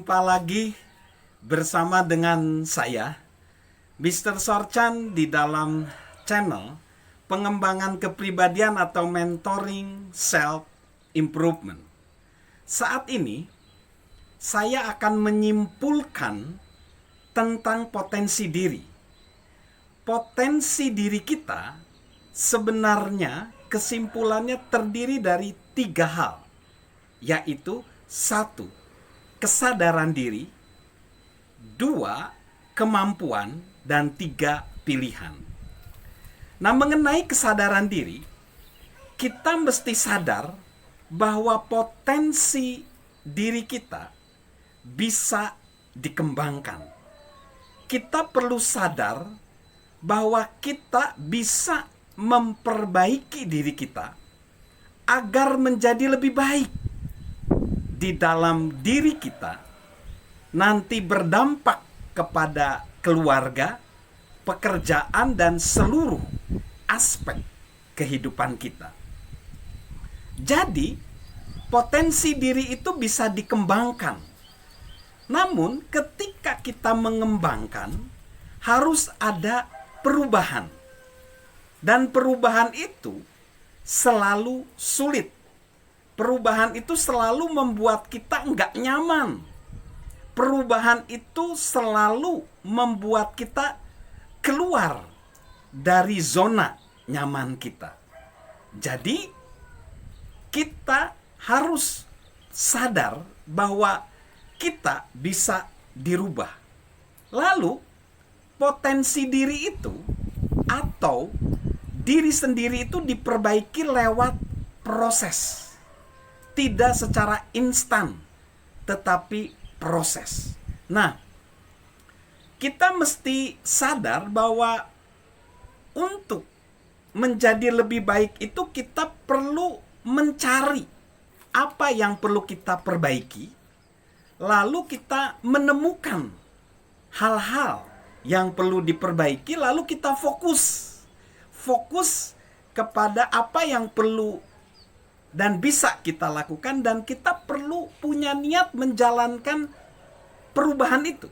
Jumpa lagi bersama dengan saya, Mr. Sorchan, di dalam channel pengembangan kepribadian atau mentoring self improvement. Saat ini saya akan menyimpulkan tentang potensi diri. Potensi diri kita sebenarnya kesimpulannya terdiri dari 3 hal, yaitu 1, kesadaran diri, 2, kemampuan, dan 3, pilihan. Nah, mengenai kesadaran diri, kita mesti sadar bahwa potensi diri kita bisa dikembangkan. Kita perlu sadar bahwa kita bisa memperbaiki diri kita agar menjadi lebih baik di dalam diri kita, nanti berdampak kepada keluarga, pekerjaan, dan seluruh aspek kehidupan kita. Jadi, potensi diri itu bisa dikembangkan. Namun, ketika kita mengembangkan, harus ada perubahan. Dan perubahan itu selalu sulit. Perubahan itu selalu membuat kita nggak nyaman. Perubahan itu selalu membuat kita keluar dari zona nyaman kita. Jadi, kita harus sadar bahwa kita bisa dirubah. Lalu, potensi diri itu atau diri sendiri itu diperbaiki lewat proses. Tidak secara instan, tetapi proses. Nah, kita mesti sadar bahwa untuk menjadi lebih baik itu kita perlu mencari apa yang perlu kita perbaiki, lalu kita menemukan hal-hal yang perlu diperbaiki, lalu kita fokus kepada apa yang perlu dan bisa kita lakukan, dan kita perlu punya niat menjalankan perubahan itu.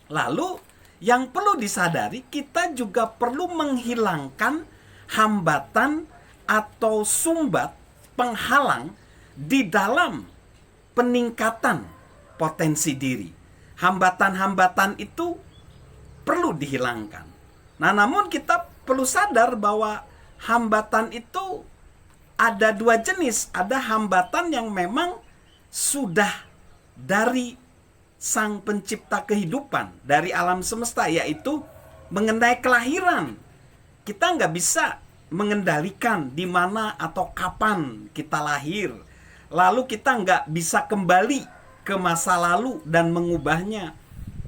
Lalu yang perlu disadari, kita juga perlu menghilangkan hambatan atau sumbat penghalang di dalam peningkatan potensi diri. Hambatan-hambatan itu perlu dihilangkan. Nah, namun kita perlu sadar bahwa hambatan itu ada 2 jenis. Ada hambatan yang memang sudah dari Sang Pencipta kehidupan, dari alam semesta, yaitu mengenai kelahiran. Kita nggak bisa mengendalikan di mana atau kapan kita lahir. Lalu kita nggak bisa kembali ke masa lalu dan mengubahnya.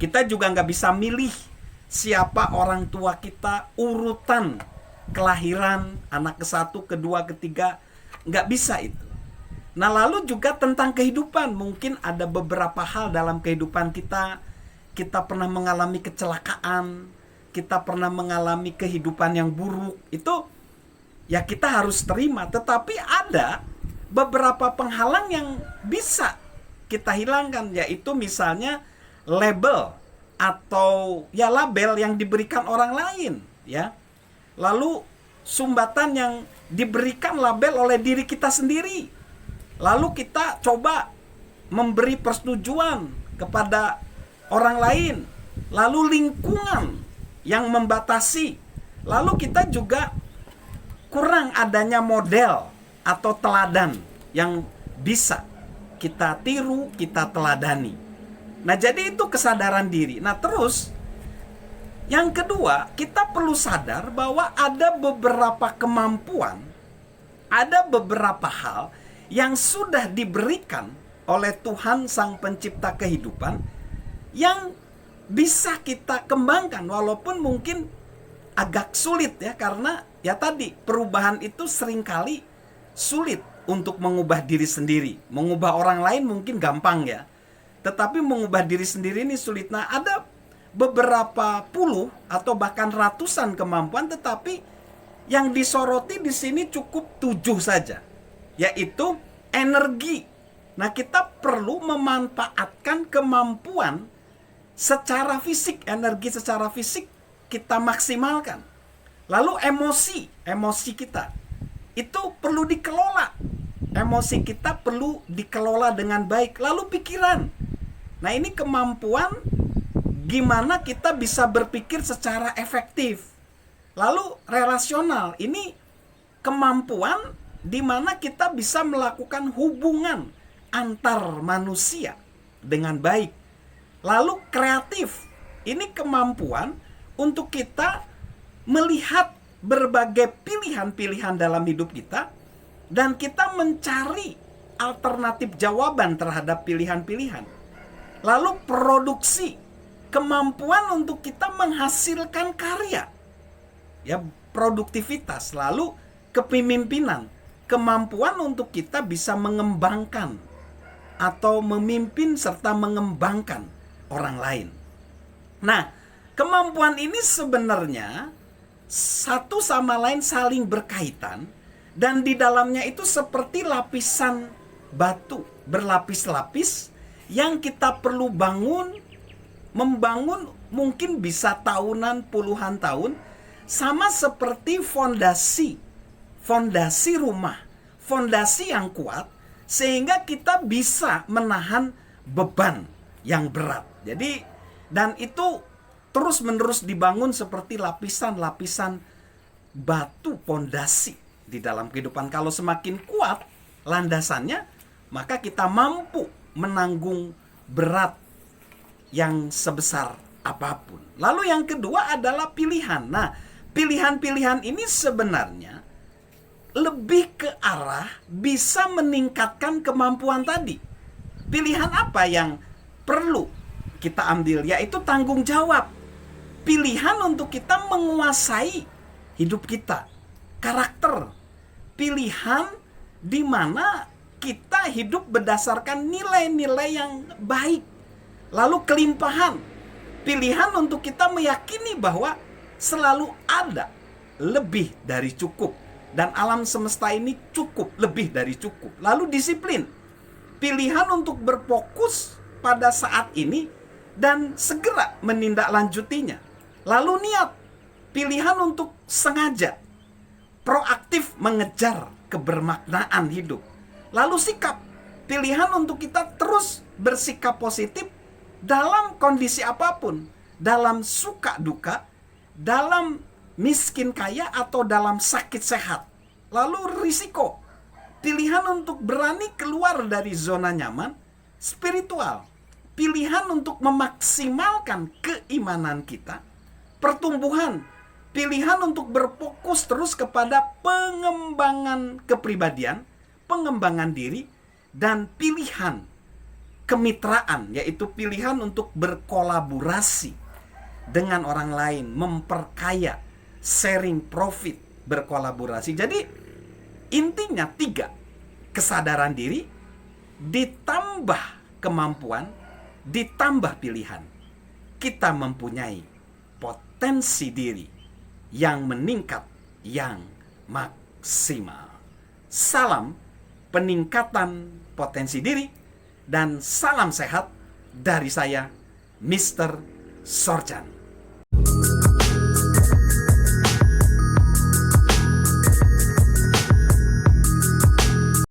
Kita juga nggak bisa milih siapa orang tua kita, urutan kelahiran, anak ke-1, ke-2, ke-3, nggak bisa itu. Nah, lalu juga tentang kehidupan, mungkin ada beberapa hal dalam kehidupan kita. Kita pernah mengalami kecelakaan, kita pernah mengalami kehidupan yang buruk. Itu ya kita harus terima. Tetapi ada beberapa penghalang yang bisa kita hilangkan, yaitu misalnya label atau ya label yang diberikan orang lain, ya. Lalu sumbatan yang diberikan label oleh diri kita sendiri. Lalu kita coba memberi persetujuan kepada orang lain. Lalu lingkungan yang membatasi. Lalu kita juga kurang adanya model atau teladan yang bisa kita tiru, kita teladani. Nah, jadi itu kesadaran diri. Nah, terus yang kedua, kita perlu sadar bahwa ada beberapa kemampuan, ada beberapa hal yang sudah diberikan oleh Tuhan Sang Pencipta kehidupan yang bisa kita kembangkan, walaupun mungkin agak sulit ya, karena ya tadi perubahan itu seringkali sulit untuk mengubah diri sendiri. Mengubah orang lain mungkin gampang ya, tetapi mengubah diri sendiri ini sulit. Nah, ada beberapa puluh atau bahkan ratusan kemampuan, tetapi yang disoroti di sini cukup 7 saja, yaitu energi Nah, kita perlu memanfaatkan kemampuan secara fisik, energi secara fisik kita maksimalkan. Lalu emosi kita itu perlu dikelola. Emosi kita perlu dikelola dengan baik. Lalu pikiran. Nah, ini kemampuan gimana kita bisa berpikir secara efektif. Lalu relasional, ini kemampuan di mana kita bisa melakukan hubungan antar manusia dengan baik. Lalu kreatif, ini kemampuan untuk kita melihat berbagai pilihan-pilihan dalam hidup kita dan kita mencari alternatif jawaban terhadap pilihan-pilihan. Lalu produksi, kemampuan untuk kita menghasilkan karya, ya, produktivitas. Lalu kepemimpinan, kemampuan untuk kita bisa mengembangkan atau memimpin serta mengembangkan orang lain. Nah, kemampuan ini sebenarnya satu sama lain saling berkaitan, dan di dalamnya itu seperti lapisan batu berlapis-lapis yang kita perlu membangun mungkin bisa tahunan, puluhan tahun, sama seperti fondasi rumah, fondasi yang kuat sehingga kita bisa menahan beban yang berat. Jadi, dan itu terus-menerus dibangun seperti lapisan-lapisan batu fondasi di dalam kehidupan. Kalau semakin kuat landasannya, maka kita mampu menanggung berat yang sebesar apapun. Lalu yang kedua adalah pilihan. Nah, pilihan-pilihan ini sebenarnya lebih ke arah bisa meningkatkan kemampuan tadi. Pilihan apa yang perlu kita ambil? Yaitu tanggung jawab. Pilihan untuk kita menguasai hidup kita. Karakter. Pilihan di mana kita hidup berdasarkan nilai-nilai yang baik. Lalu kelimpahan. Pilihan untuk kita meyakini bahwa selalu ada lebih dari cukup. Dan alam semesta ini cukup, lebih dari cukup. Lalu disiplin. Pilihan untuk berfokus pada saat ini dan segera menindaklanjutinya. Lalu niat. Pilihan untuk sengaja, proaktif mengejar kebermaknaan hidup. Lalu sikap. Pilihan untuk kita terus bersikap positif dalam kondisi apapun. Dalam suka duka, dalam miskin kaya, atau dalam sakit sehat. Lalu risiko, pilihan untuk berani keluar dari zona nyaman. Spiritual, pilihan untuk memaksimalkan keimanan kita. Pertumbuhan, pilihan untuk berfokus terus kepada pengembangan kepribadian, pengembangan diri. Dan pilihan kemitraan, yaitu pilihan untuk berkolaborasi dengan orang lain, memperkaya, sharing profit, berkolaborasi. Jadi intinya 3, kesadaran diri ditambah kemampuan ditambah pilihan. Kita mempunyai potensi diri yang meningkat, yang maksimal. Salam peningkatan potensi diri dan salam sehat dari saya, Mr. Sorjan.